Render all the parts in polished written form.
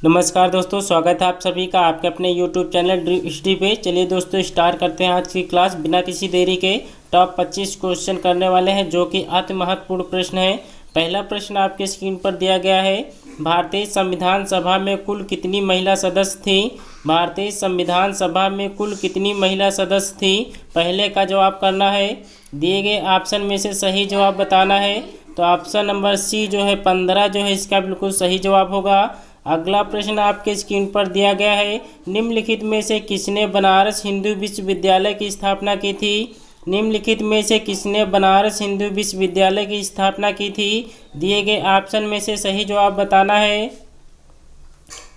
नमस्कार दोस्तों, स्वागत है आप सभी का आपके अपने YouTube चैनल ड्रीम हिस्ट्री पे। चलिए दोस्तों, स्टार्ट करते हैं आज की क्लास बिना किसी देरी के। टॉप 25 क्वेश्चन करने वाले हैं जो कि अति महत्वपूर्ण प्रश्न है। पहला प्रश्न आपके स्क्रीन पर दिया गया है। भारतीय संविधान सभा में कुल कितनी महिला सदस्य थी? भारतीय संविधान सभा में कुल कितनी महिला सदस्य थी? पहले का जवाब करना है। दिए गए ऑप्शन में से सही जवाब बताना है। तो ऑप्शन नंबर सी जो है 15 जो है इसका बिल्कुल सही जवाब होगा। अगला प्रश्न आपके स्क्रीन पर दिया गया है। निम्नलिखित में से किसने बनारस हिंदू विश्वविद्यालय की स्थापना की थी? निम्नलिखित में से किसने बनारस हिंदू विश्वविद्यालय की स्थापना की थी? दिए गए ऑप्शन में से सही जवाब बताना है।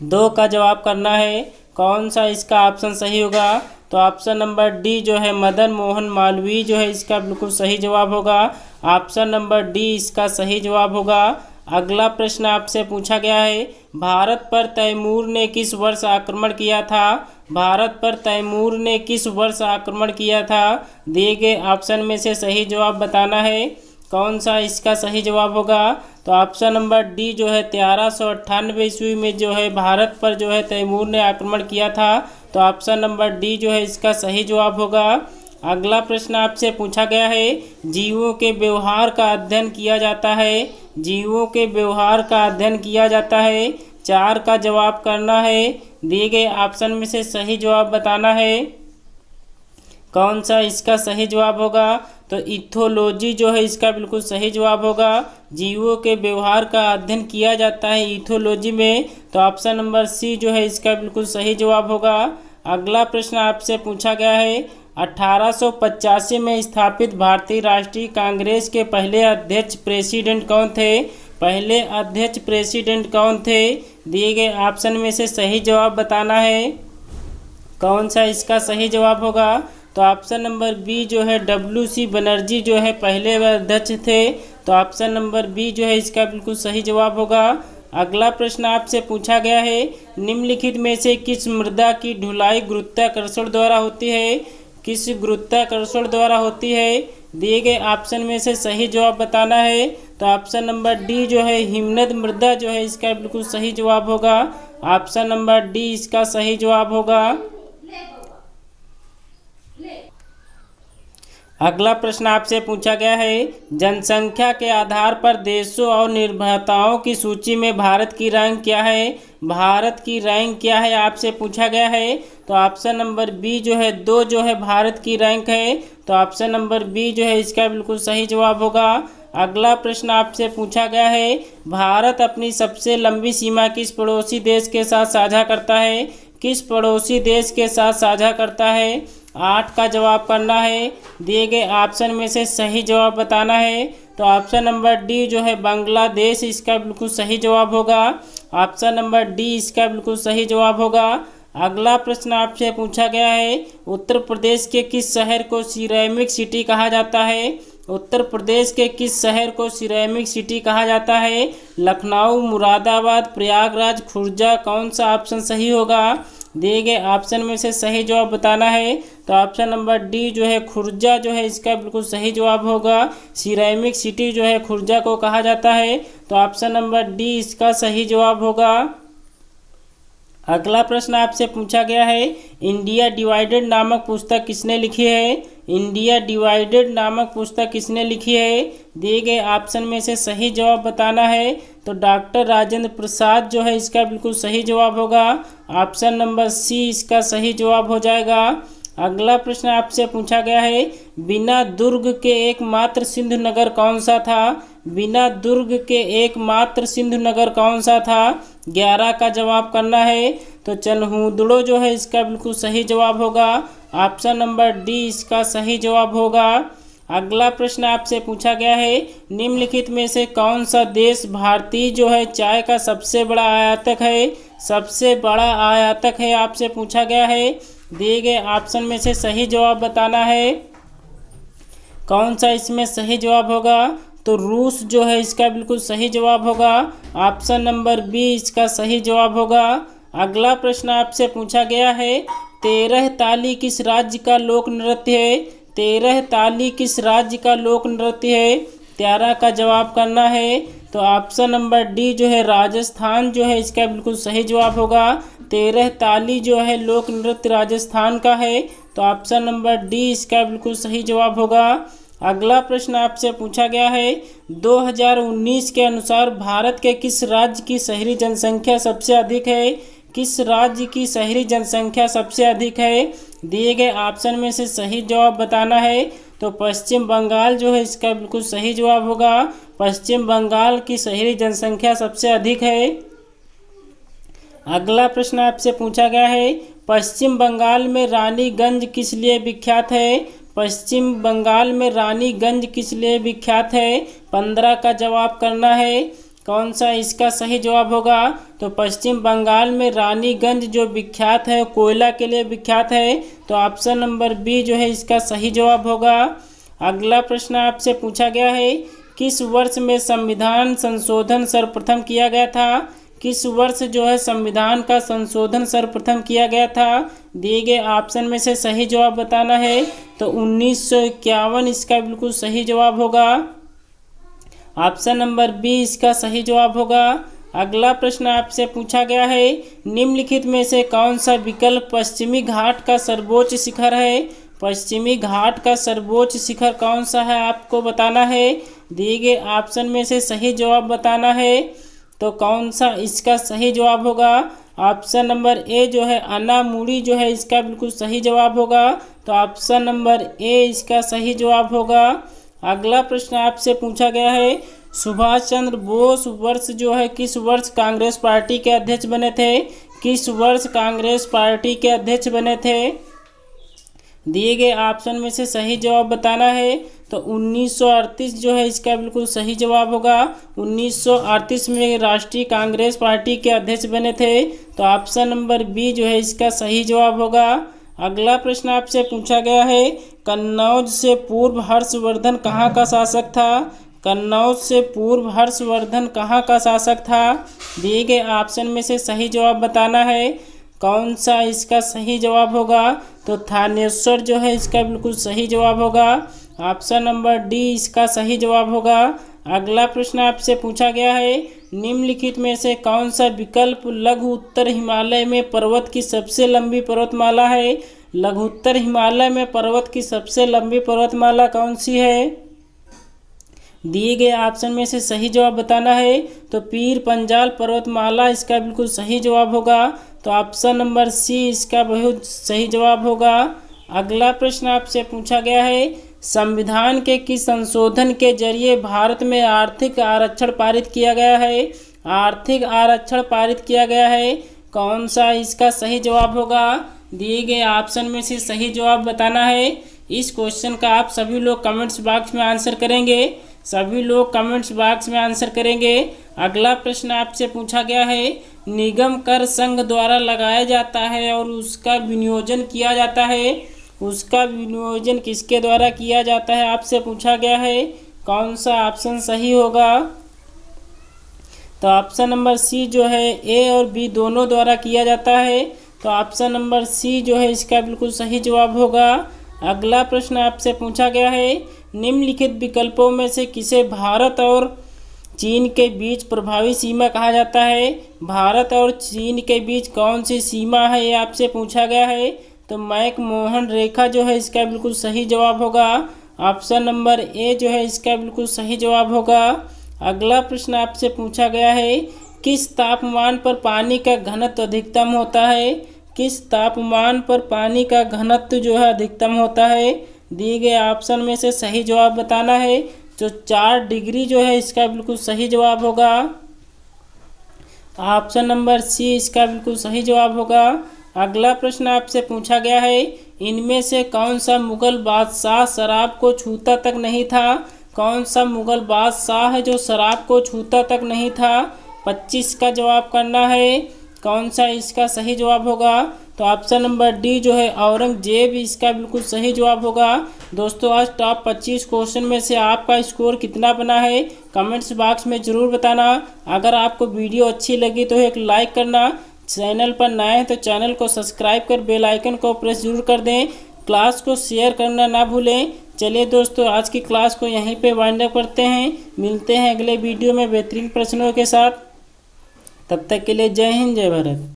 2 का जवाब करना है। कौन सा इसका ऑप्शन सही होगा? तो ऑप्शन नंबर डी जो है मदन मोहन मालवीय जो है इसका बिल्कुल सही जवाब होगा। ऑप्शन नंबर डी इसका सही जवाब होगा। अगला प्रश्न आपसे पूछा गया है। भारत पर तैमूर ने किस वर्ष आक्रमण किया था? भारत पर तैमूर ने किस वर्ष आक्रमण किया था? दिए गए ऑप्शन में से सही जवाब बताना है। कौन सा इसका सही जवाब होगा? तो ऑप्शन नंबर डी जो है 1398 ईस्वी में जो है भारत पर जो है तैमूर ने आक्रमण किया था। तो ऑप्शन नंबर डी जो है इसका सही जवाब होगा। अगला प्रश्न आपसे पूछा गया है। जीवों के व्यवहार का अध्ययन किया जाता है। जीवों के व्यवहार का अध्ययन किया जाता है। 4 का जवाब करना है। दिए गए ऑप्शन में से सही जवाब बताना है। कौन सा इसका सही जवाब होगा? तो इथोलॉजी जो है इसका बिल्कुल सही जवाब होगा। जीवों के व्यवहार का अध्ययन किया जाता है इथोलॉजी में। तो ऑप्शन नंबर सी जो है इसका बिल्कुल सही जवाब होगा। अगला प्रश्न आपसे पूछा गया है। 1885 में स्थापित भारतीय राष्ट्रीय कांग्रेस के पहले अध्यक्ष प्रेसिडेंट कौन थे? पहले अध्यक्ष प्रेसिडेंट कौन थे? दिए गए ऑप्शन में से सही जवाब बताना है। कौन सा इसका सही जवाब होगा? तो ऑप्शन नंबर बी जो है WC बनर्जी जो है पहले अध्यक्ष थे। तो ऑप्शन नंबर बी जो है इसका बिल्कुल सही जवाब होगा। अगला प्रश्न आपसे पूछा गया है। निम्नलिखित में से किस मृदा की ढुलाई गुरुत्वाकर्षण द्वारा होती है? किस गुरुत्वाकर्षण द्वारा होती है? दिए गए ऑप्शन में से सही जवाब बताना है। तो ऑप्शन नंबर डी जो है हिमनद मृदा जो है इसका बिल्कुल सही जवाब होगा। ऑप्शन नंबर डी इसका सही जवाब होगा। अगला प्रश्न आपसे पूछा गया है। जनसंख्या के आधार पर देशों और निर्भरताओं की सूची में भारत की रैंक क्या है? भारत की रैंक क्या है आपसे पूछा गया है। तो ऑप्शन नंबर बी जो है 2 जो है भारत की रैंक है। तो ऑप्शन नंबर बी जो है इसका बिल्कुल सही जवाब होगा। अगला प्रश्न आपसे पूछा गया है। भारत अपनी सबसे लंबी सीमा किस पड़ोसी देश के साथ साझा करता है? किस पड़ोसी देश के साथ साझा करता है? 8 का जवाब करना है। दिए गए ऑप्शन में से सही जवाब बताना है। तो ऑप्शन नंबर डी जो है बांग्लादेश इसका बिल्कुल सही जवाब होगा। ऑप्शन नंबर डी इसका बिल्कुल सही जवाब होगा। अगला प्रश्न आपसे पूछा गया है। उत्तर प्रदेश के किस शहर को सिरेमिक सिटी कहा जाता है? उत्तर प्रदेश के किस शहर को सिरेमिक सिटी कहा जाता है? लखनऊ, मुरादाबाद, प्रयागराज, खुर्जा। कौन सा ऑप्शन सही होगा? दिए गए ऑप्शन में से सही जवाब बताना है। तो ऑप्शन नंबर डी जो है खुर्जा जो है इसका बिल्कुल सही जवाब होगा। सिरेमिक सिटी जो है खुर्जा को कहा जाता है। तो ऑप्शन नंबर डी इसका सही जवाब होगा। अगला प्रश्न आपसे पूछा गया है। इंडिया डिवाइडेड नामक पुस्तक किसने लिखी है? इंडिया डिवाइडेड नामक पुस्तक किसने लिखी है? दिए गए ऑप्शन में से सही जवाब बताना है। तो डॉक्टर राजेंद्र प्रसाद जो है इसका बिल्कुल सही जवाब होगा। ऑप्शन नंबर सी इसका सही जवाब हो जाएगा। अगला प्रश्न आपसे पूछा गया है। बिना दुर्ग के एकमात्र सिंधु नगर कौन सा था? बिना दुर्ग के एकमात्र सिंधु नगर कौन सा था? 11 का जवाब करना है। तो चनहूदड़ो जो है इसका बिल्कुल सही जवाब होगा। ऑप्शन नंबर डी इसका सही जवाब होगा। अगला प्रश्न आपसे पूछा गया है। निम्नलिखित में से कौन सा देश भारतीय जो है चाय का सबसे बड़ा आयातक है? सबसे बड़ा आयातक है आपसे पूछा गया है। दिए गए ऑप्शन में से सही जवाब बताना है। कौन सा इसमें सही जवाब होगा? तो रूस जो है इसका बिल्कुल सही जवाब होगा। ऑप्शन नंबर बी इसका सही जवाब होगा। अगला प्रश्न आपसे पूछा गया है। 13 ताली किस राज्य का लोक नृत्य है? 13 ताली किस राज्य का लोक नृत्य है? 13 का जवाब करना है। तो ऑप्शन नंबर डी जो है राजस्थान जो है इसका बिल्कुल सही जवाब होगा। 13 ताली जो है लोक नृत्य राजस्थान का है, तो ऑप्शन नंबर डी इसका बिल्कुल सही जवाब होगा। अगला प्रश्न आपसे पूछा गया है 2019 के अनुसार भारत के किस राज्य की शहरी जनसंख्या सबसे अधिक है? किस राज्य की शहरी जनसंख्या सबसे अधिक है? दिए गए ऑप्शन में से सही जवाब बताना है। तो पश्चिम बंगाल जो है इसका बिल्कुल सही जवाब होगा। पश्चिम बंगाल की शहरी जनसंख्या सबसे अधिक है। अगला प्रश्न आपसे पूछा गया है पश्चिम बंगाल में रानीगंज किस लिए विख्यात है? पश्चिम बंगाल में रानीगंज किस लिए विख्यात है? 15 का जवाब करना है। कौन सा इसका सही जवाब होगा? तो पश्चिम बंगाल में रानीगंज जो विख्यात है कोयला के लिए विख्यात है, तो ऑप्शन नंबर बी जो है इसका सही जवाब होगा। अगला प्रश्न आपसे पूछा गया है किस वर्ष में संविधान संशोधन सर्वप्रथम किया गया था? किस वर्ष जो है संविधान का संशोधन सर्वप्रथम किया गया था? दिए गए ऑप्शन में से सही जवाब बताना है। तो 1951 इसका बिल्कुल सही जवाब होगा। ऑप्शन नंबर बी इसका सही जवाब होगा। अगला प्रश्न आपसे पूछा गया है निम्नलिखित में से कौन सा विकल्प पश्चिमी घाट का सर्वोच्च शिखर है? पश्चिमी घाट का सर्वोच्च शिखर कौन सा है आपको बताना है। दिए गए ऑप्शन में से सही जवाब बताना है। तो कौन सा इसका सही जवाब होगा? ऑप्शन नंबर ए जो है अनामुड़ी जो है इसका बिल्कुल सही जवाब होगा। तो ऑप्शन नंबर ए इसका सही जवाब होगा। अगला प्रश्न आपसे पूछा गया है सुभाष चंद्र बोस वर्ष जो है किस वर्ष कांग्रेस पार्टी के अध्यक्ष बने थे? किस वर्ष कांग्रेस पार्टी के अध्यक्ष बने थे? दिए गए ऑप्शन में से सही जवाब बताना है। तो 1938 जो है इसका बिल्कुल सही जवाब होगा। 1938 में राष्ट्रीय कांग्रेस पार्टी के अध्यक्ष बने थे, तो ऑप्शन नंबर बी जो है इसका सही जवाब होगा। अगला प्रश्न आपसे पूछा गया है कन्नौज से पूर्व हर्षवर्धन कहाँ का शासक था? कन्नौज से पूर्व हर्षवर्धन कहाँ का शासक था? दिए गए ऑप्शन में से सही जवाब बताना है। कौन सा इसका सही जवाब होगा? तो थानेश्वर जो है इसका बिल्कुल सही जवाब होगा। ऑप्शन नंबर डी इसका सही जवाब होगा। अगला प्रश्न आपसे पूछा गया है निम्नलिखित में से कौन सा विकल्प लघु उत्तर हिमालय में पर्वत की सबसे लंबी पर्वतमाला है? लघु उत्तर हिमालय में पर्वत की सबसे लंबी पर्वतमाला कौन सी है? दिए गए ऑप्शन में से सही जवाब बताना है। तो पीर पंजाल पर्वतमाला इसका बिल्कुल सही जवाब होगा। तो ऑप्शन नंबर सी इसका बहुत सही जवाब होगा। अगला प्रश्न आपसे पूछा गया है संविधान के किस संशोधन के जरिए भारत में आर्थिक आरक्षण पारित किया गया है? आर्थिक आरक्षण पारित किया गया है। कौन सा इसका सही जवाब होगा? दिए गए ऑप्शन में से सही जवाब बताना है। इस क्वेश्चन का आप सभी लोग कमेंट्स बॉक्स में आंसर करेंगे। सभी लोग कमेंट्स बॉक्स में आंसर करेंगे। अगला प्रश्न आपसे पूछा गया है निगम कर संघ द्वारा लगाया जाता है और उसका विनियोजन किया जाता है। उसका विनियोजन किसके द्वारा किया जाता है आपसे पूछा गया है। कौन सा ऑप्शन सही होगा? तो ऑप्शन नंबर सी जो है ए और बी दोनों द्वारा किया जाता है। तो ऑप्शन नंबर सी जो है इसका बिल्कुल सही जवाब होगा। अगला प्रश्न आपसे पूछा गया है निम्नलिखित विकल्पों में से किसे भारत और चीन के बीच प्रभावी सीमा कहा जाता है? भारत और चीन के बीच कौन सी सीमा है ये आपसे पूछा गया है। तो मैकमोहन रेखा जो है इसका बिल्कुल सही जवाब होगा। ऑप्शन नंबर ए जो है इसका बिल्कुल सही जवाब होगा। अगला प्रश्न आपसे पूछा गया है किस तापमान पर पानी का घनत्व अधिकतम होता है? किस तापमान पर पानी का घनत्व जो है अधिकतम होता है? दिए गए ऑप्शन में से सही जवाब बताना है। जो 4 डिग्री जो है इसका बिल्कुल सही जवाब होगा। ऑप्शन नंबर सी इसका बिल्कुल सही जवाब होगा। अगला प्रश्न आपसे पूछा गया है इनमें से कौन सा मुगल बादशाह शराब को छूता तक नहीं था? कौन सा मुगल बादशाह है जो शराब को छूता तक नहीं था? 25 का जवाब करना है। कौन सा इसका सही जवाब होगा? तो ऑप्शन नंबर डी जो है औरंगजेब इसका बिल्कुल सही जवाब होगा। दोस्तों आज टॉप 25 क्वेश्चन में से आपका स्कोर कितना बना है कमेंट्स बॉक्स में ज़रूर बताना। अगर आपको वीडियो अच्छी लगी तो एक लाइक करना, चैनल पर नए हैं तो चैनल को सब्सक्राइब कर बेल आइकन को प्रेस जरूर कर दें क्लास को शेयर करना ना भूलें। चलिए दोस्तों, आज की क्लास को यहीं पे वाइंड अप करते हैं। मिलते हैं अगले वीडियो में बेहतरीन प्रश्नों के साथ। तब तक के लिए जय हिंद, जय भारत।